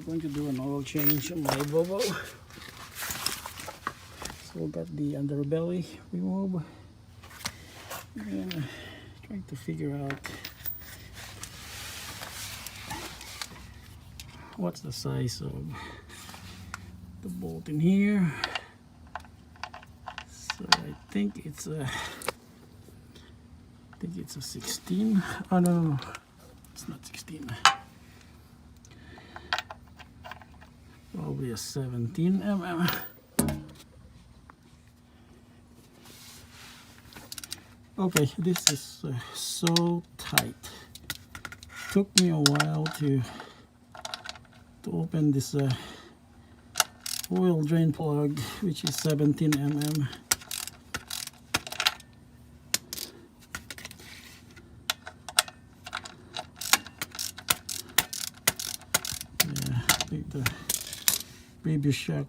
we're going to do an oil change on my Volvo. So we got the underbelly removed and trying to figure out what's the size of the bolt in here. So I think it's a 16. Oh no, it's not 16. Probably a 17 mm. Okay, this is so tight. Took me a while to open this oil drain plug, which is 17 mm. Yeah, I think the previous shop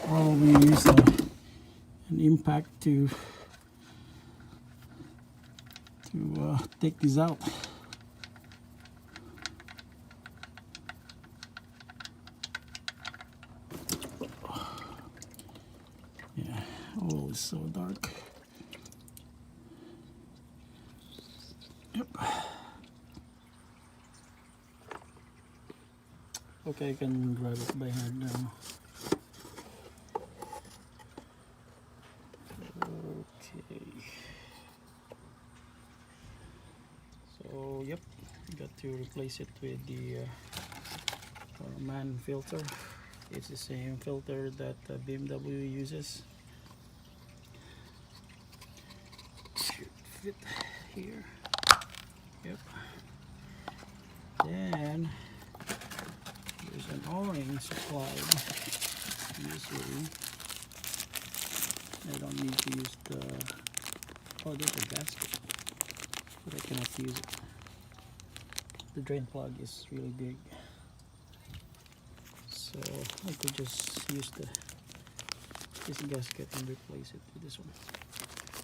probably used an impact to take this out. Yeah, oil is so dark. Yep. Okay, I can grab it by hand now. Okay. So, yep, got to replace it with the man filter. It's the same filter that BMW uses. Should fit here. Yep. Then there's an O-ring supplied. Usually I don't need to use the, oh, there's a gasket, but I cannot use it. The drain plug is really big, so I could just use this gasket and replace it with this one.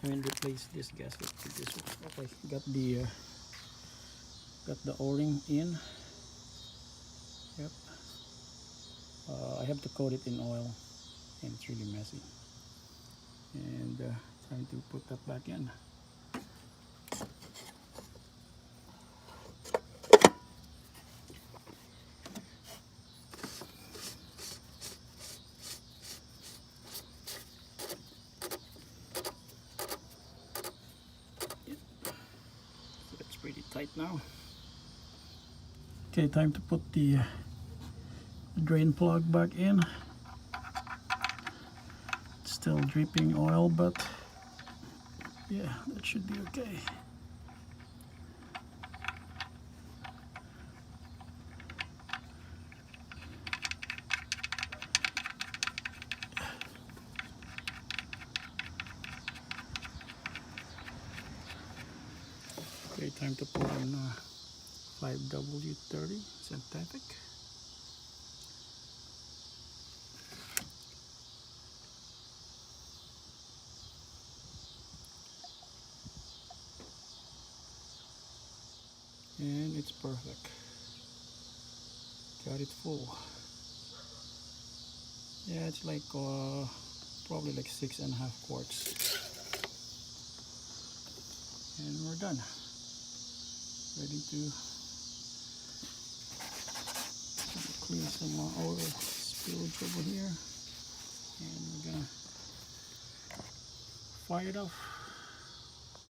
I mean, replace this gasket with this one. Okay, got the O-ring in. Yep. I have to coat it in oil, and it's really messy. And time to put that back in. It's pretty tight now. Okay, time to put the drain plug back in. It's still dripping oil, but yeah, that should be okay. Okay, time to put in 5W30 synthetic. And it's perfect. Got it full. Yeah, it's like probably like 6.5 quarts. And we're done. Ready to clean some oil spillage over here. And we're gonna fire it off.